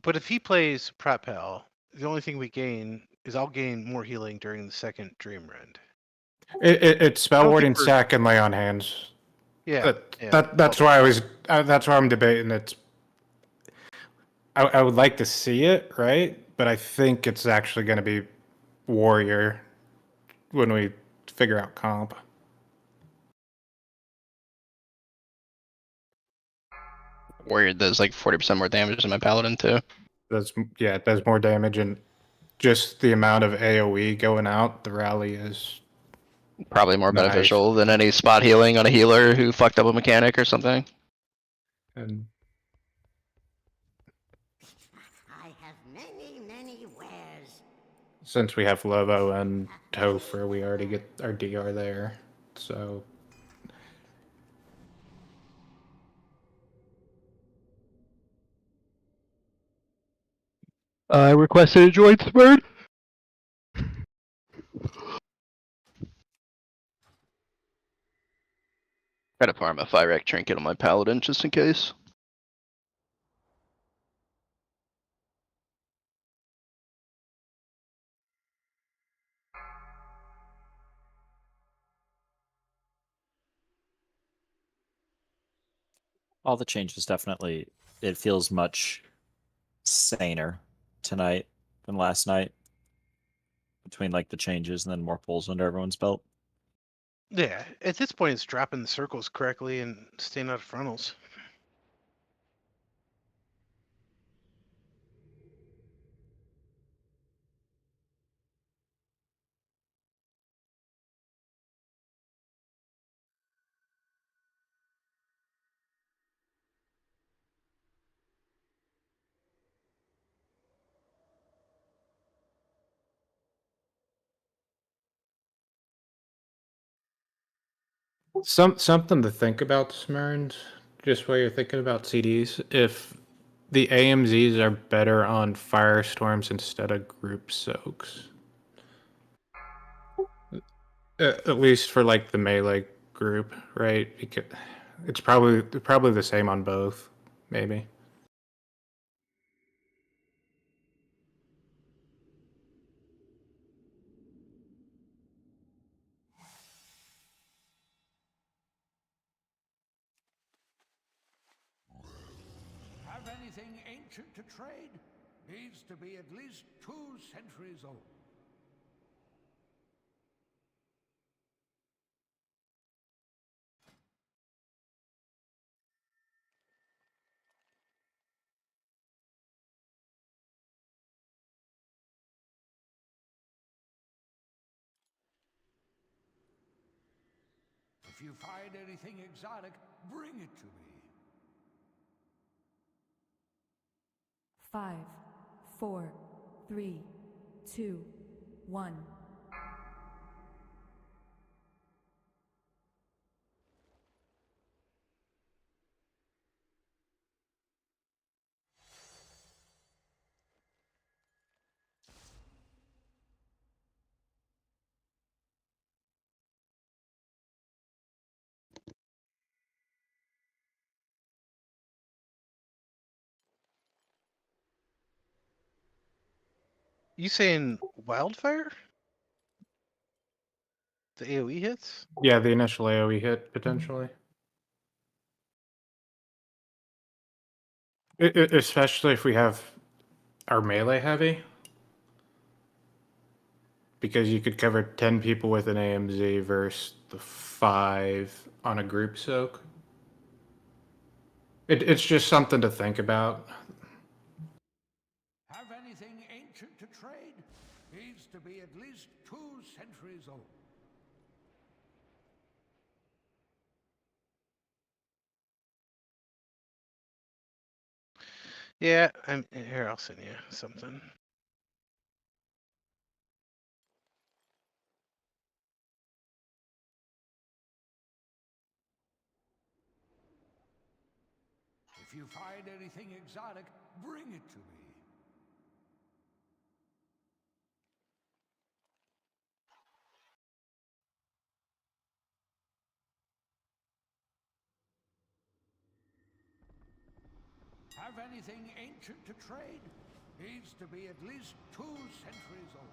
But if he plays Prep Hell, the only thing we gain is I'll gain more healing during the second Dream Rend. It's I spell don't warding think we're. sack and lay on hands. Yeah. That's why I was. That's why I'm debating. I would like to see it, right? But I think it's actually going to be warrior when we figure out comp. Warrior does like 40% more damage than my paladin too. Yeah, it does more damage, and just the amount of AoE going out, the rally is Probably more nice. beneficial than any spot healing on a healer who fucked up a mechanic or something. And I have many wares. since we have Lovo and Topher, we already get our DR there. So I requested a joint spurt. Try to farm a Fyrec trinket on my paladin just in case. All the changes definitely. It feels much saner tonight than last night. Between like the changes and then more pulls under everyone's belt. Yeah. At this point, it's dropping the circles correctly and staying out of frontals. something to think about, Smurns, just while you're thinking about CDs. If the AMZs are better on firestorms instead of group soaks, at least for like the melee group, right? Because it's probably the same on both, maybe. Have anything ancient to trade? Needs to be at least 2 centuries old. If you find anything exotic, bring it to me. 5, 4, 3, 2, 1. You saying wildfire? The AoE hits? Yeah, the initial AoE hit potentially. Especially if we have our melee heavy, because you could cover 10 people with an AMZ versus the 5 on a group soak. It's just something to think about. Have anything ancient to trade? Needs to be at least 2 centuries old. Yeah, here. I'll send you something. If you find anything exotic, bring it to me. have anything ancient to trade needs to be at least 2 centuries old.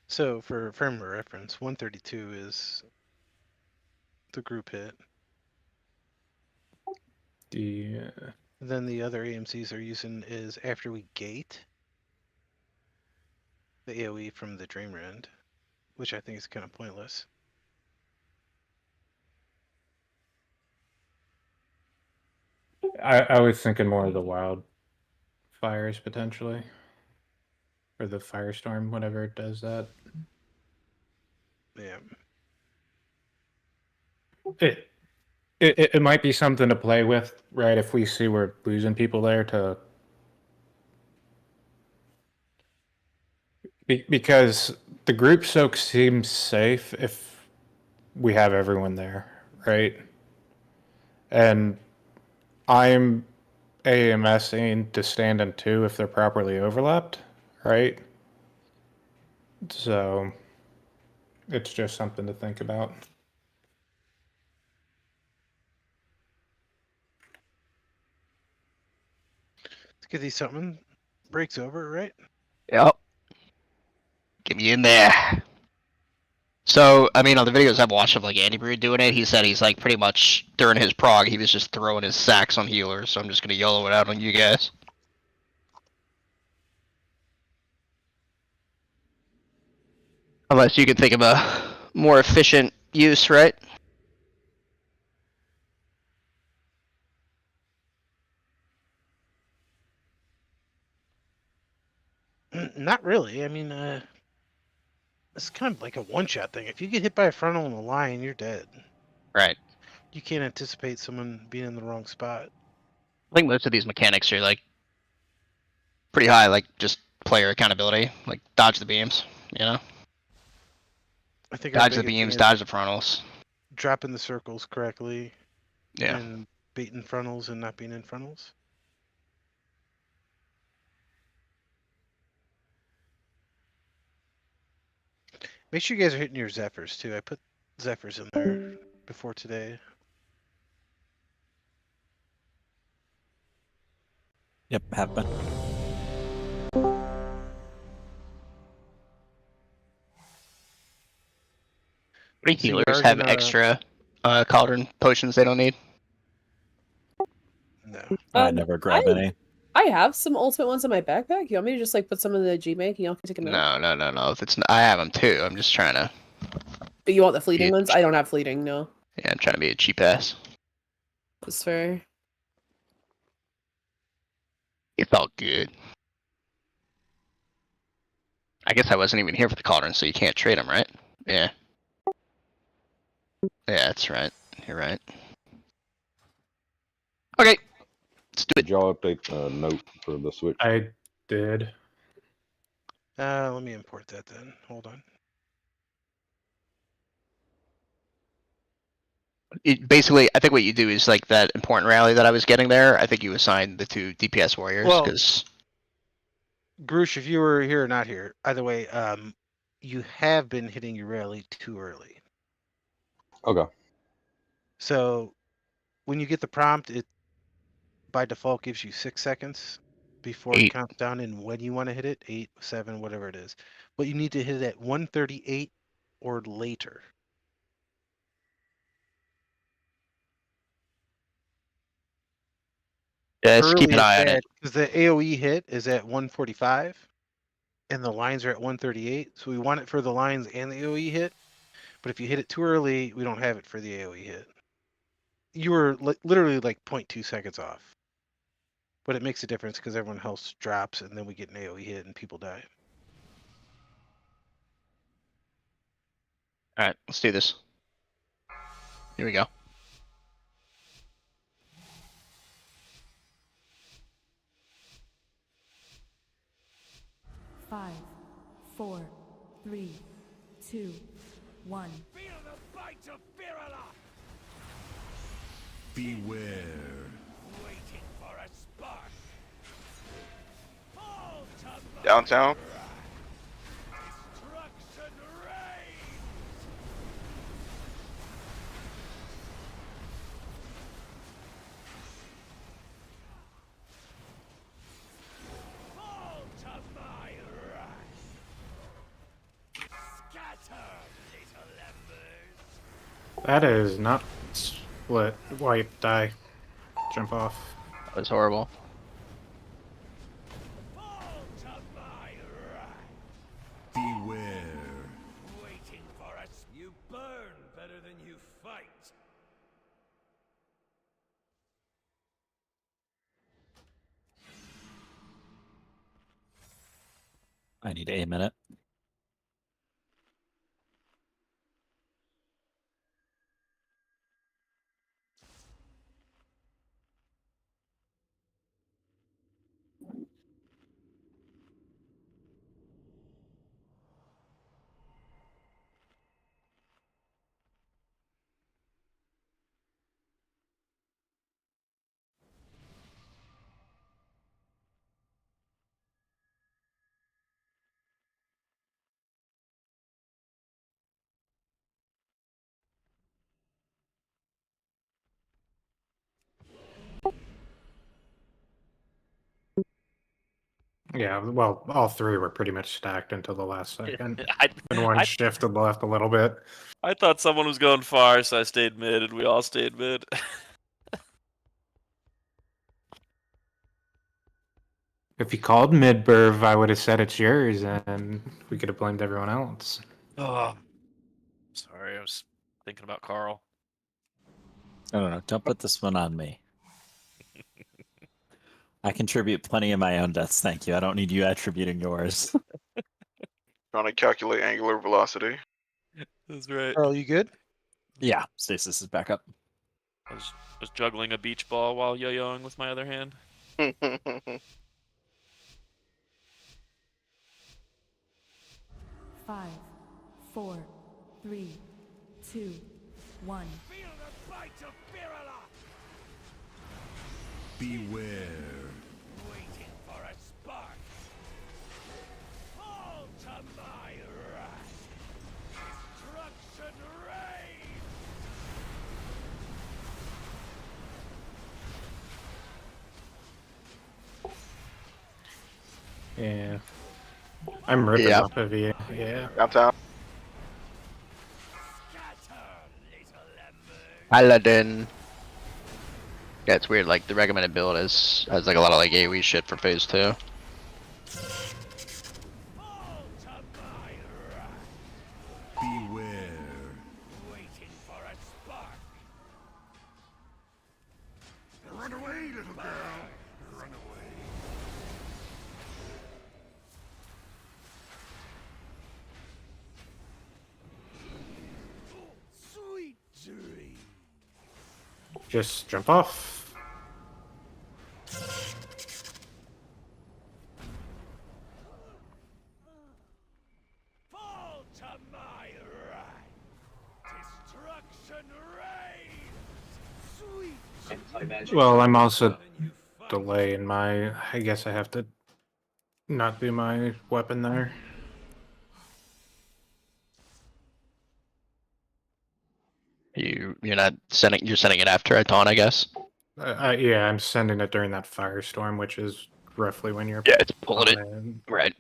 So for frame of reference, 132 is the group hit. Yeah. Then the other AMCs are using is after we gate the AoE from the Dream Rend, which I think is kind of pointless. I was thinking more of the wildfires potentially. Or the firestorm, whatever it does that. Yeah. It might be something to play with, right? If we see we're losing people there to because the group soak seems safe if we have everyone there, right? And I'm AMSing to stand in 2 if they're properly overlapped, right? So it's just something to think about. Let's get these something. Breaks over, right? Yep. Get me in there. So, I mean, on the videos I've watched of like Andy Breed doing it, he said he's like pretty much during his prog, he was just throwing his sacks on healers. So I'm just gonna YOLO it out on you guys. Unless you can think of a more efficient use, right? Not really. I mean, it's kind of like a one-shot thing. If you get hit by a frontal in the line, you're dead. Right. You can't anticipate someone being in the wrong spot. I think most of these mechanics are like pretty high, like just player accountability, like dodge the beams, you know, I think our dodge the biggest thing beams, is dodge the frontals. dropping the circles correctly Yeah. and baiting frontals and not being in frontals. Make sure you guys are hitting your Zephyrs too. I put Zephyrs in there before today. Yep, have been. Pretty So you healers are have gonna- extra cauldron potions they don't need. No. I never grab any. I have some ultimate ones in my backpack. You want me to just like put some in the Gmake and y'all can take them out? No. If it's I have them too. I'm just trying to. But you want the fleeting Yeah. ones? I don't have fleeting, no. Yeah, I'm trying to be a cheap ass. That's fair. It felt good. I guess I wasn't even here for the cauldron, so you can't trade them, right? Yeah. Yeah, that's right. You're right. Okay. Let's do it. Did y'all update the note for the Switch? I did. Let me import that then. Hold on. Basically, I think what you do is like that important rally that I was getting there. I think you assign the 2 DPS warriors Well- because Grush, if you were here or not here, either way, you have been hitting your rally too early. Okay. So when you get the prompt, it by default gives you 6 seconds before it 8. counts down and when you want to hit it, 8, 7, whatever it is. But you need to hit it at 1:38 or later. yeah, just keep an eye on it. Because the AoE hit is at 1:45 and the lines are at 1:38. So we want it for the lines and the AoE hit. But if you hit it too early, we don't have it for the AoE hit. You were literally like 0.2 seconds off. But it makes a difference because everyone else drops and then we get an AoE hit and people die. All right, let's do this. Here we go. Five, 4, 3, 2, 1. Feel the bite of Barial! Beware. Waiting for a spark. Downtown. That is not split. Wipe, die. Jump off. That was horrible. Beware. Waiting for us. You burn better than you fight. I need a minute. Yeah, well, all three were pretty much stacked until the last second. I, And one I, shifted left a little bit. I thought someone was going far, so I stayed mid, and we all stayed mid. If you called mid-burv, I would have said it's yours, and we could have blamed everyone else. Oh, sorry, I was thinking about Carl. No. Don't put this one on me. I contribute plenty of my own deaths, thank you. I don't need you attributing yours. Trying to calculate angular velocity. That's right. Carl, you good? Yeah, stasis is back up. I was juggling a beach ball while yo-yoing with my other hand. 5, 4, 3, 2, 1. Feel the bite of Barial. Beware. Waiting for a spark. Fall to my wrath. Destruction reigns. Yeah. I'm ripping Yeah. off of you. Yeah. Downtown. Paladin. Yeah, it's weird. Like the recommended build has like a lot of like AoE shit for phase 2. Beware. Waiting for a spark. Run away, little girl. Run away. Sweet dream. Just jump off. Fall to my wrath. Destruction reigns. Sweet. Well, I'm also delaying my... I guess I have to not do my weapon there. You're not sending. You're sending it after I taunt, I guess. Yeah, I'm sending it during that firestorm, which is roughly when you're... Yeah, it's pulling it. in. Right.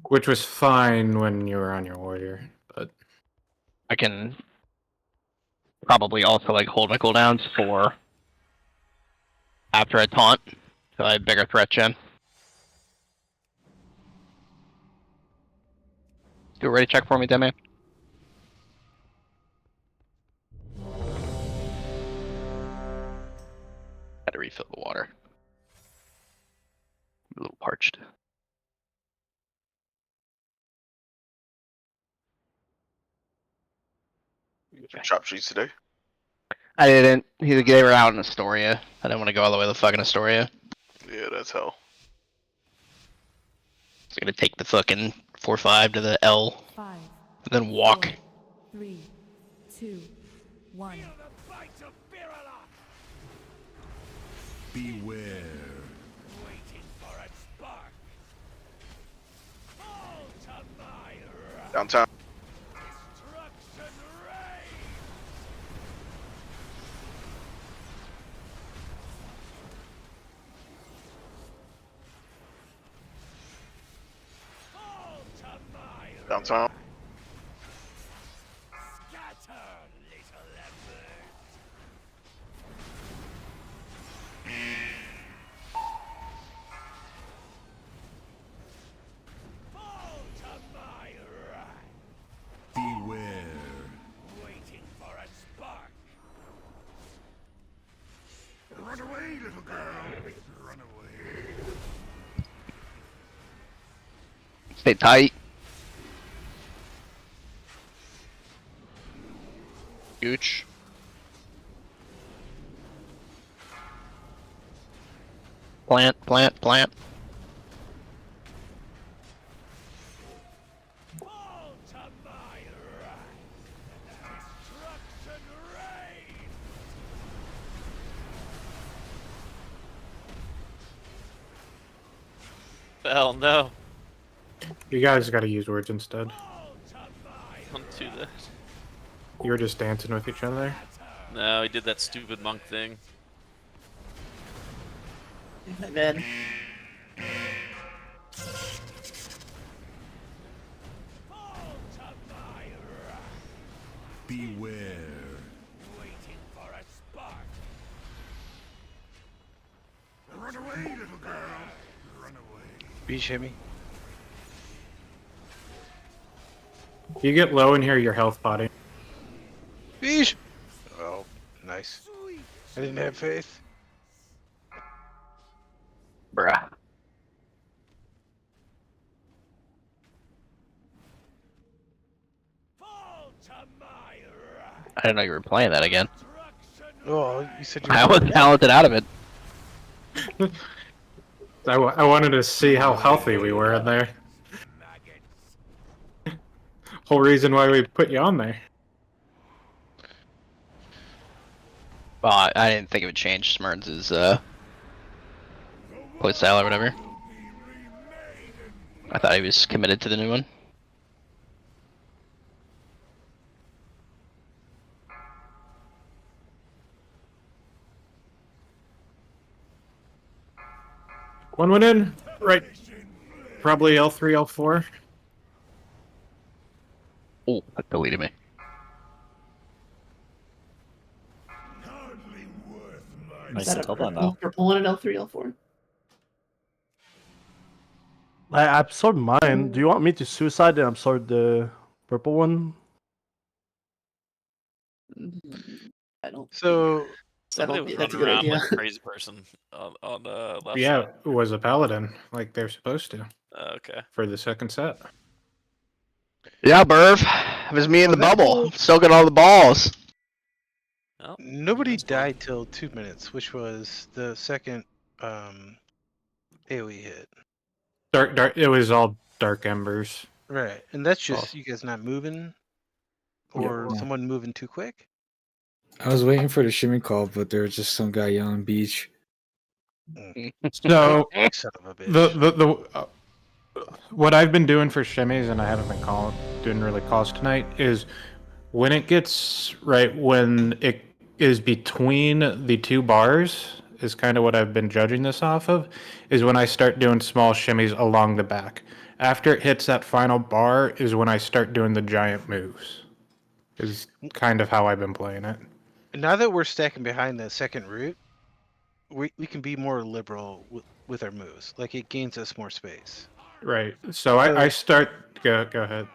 Which was fine when you were on your warrior, but... I can probably also like hold my cooldowns for after I taunt, so I have bigger threat gen. Do a ready check for me, Demi. Had to refill the water. I'm a little parched. Chop sheets today. I didn't. They were out in Astoria. I didn't want to go all the way to the fucking Astoria. Yeah, that's hell. So I'm gonna take the fucking 4-5 to the L, 5, and then walk. 4, 3, 2, 1. Feel the bite of Barial. Beware. Waiting for a spark. Downtown. Downtown. Beware. Waiting for a spark. Run away, little girl. Run away. Stay tight. Gooch. Plant, plant, plant. Hell no. You guys got to use words instead. Don't do that. You were just dancing with each other. No, he did that stupid monk thing. Man. Beware. Waiting for a spark. Run away, little girl. Run away. Beach hit me. You get low in here, your health body. Beach! Oh, nice. I didn't have faith. Bruh. I didn't know you were playing that again. Oh, you said you I was talented out of it. I wanted to see how healthy we were in there. Whole reason why we put you on there. Well, I didn't think it would change Smurns' playstyle or whatever. I thought he was committed to the new one. One went in, right? Probably L3, L4. Oh, that deleted me. Nice until then, though. Purple one at L3, L4. I absorbed mine. Do you want me to suicide and absorb the purple one? I don't. So Somebody That'll was be, that's a running good around idea. like a crazy person on the left Yeah, side. it was a paladin, like they're supposed to, Okay. for the second set. Yeah, Burv. It was me in the bubble. Still got all the balls. Oh, nobody died till 2 minutes, which was the second AoE hit. Dark. It was all dark embers. Right, and that's just you guys not moving, or Yeah. someone moving too quick. I was waiting for the shimmy call, but there was just some guy yelling beach. So Son of a bitch. what I've been doing for shimmies, and I haven't been doing really calls tonight, is when it gets right when it is between the two bars is kind of what I've been judging this off of, is when I start doing small shimmies along the back. After it hits that final bar is when I start doing the giant moves. Is kind of how I've been playing it. Now that we're stacking behind the second route, we can be more liberal with our moves. Like it gains us more space. Right. So I start. Go ahead.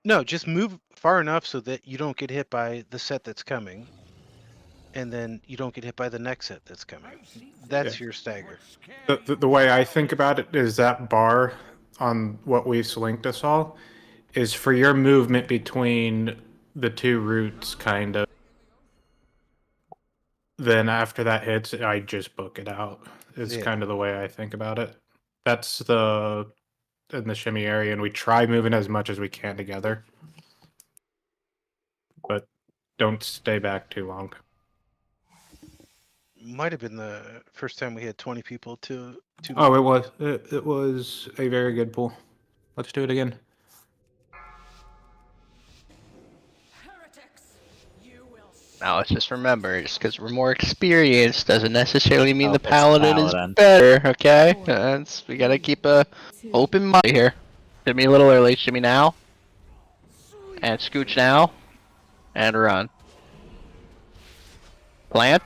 No, just move far enough so that you don't get hit by the set that's coming, and then you don't get hit by the next set that's coming. That's your stagger. The way I think about it is that bar on what we've linked us all is for your movement between the two routes, kind of. Then after that hits, I just book it out. Is kind of the way I think about it. That's in the shimmy area, and we try moving as much as we can together, but don't stay back too long. Might have been the first time we had 20 people to. Oh, it was. It was a very good pool. Let's do it again. Now let's just remember, just because we're more experienced doesn't necessarily mean Oh, the it's paladin is paladin. better, okay? We gotta keep a open mind here. Shimmy a little early, shimmy now. And scooch now. And run. Plant.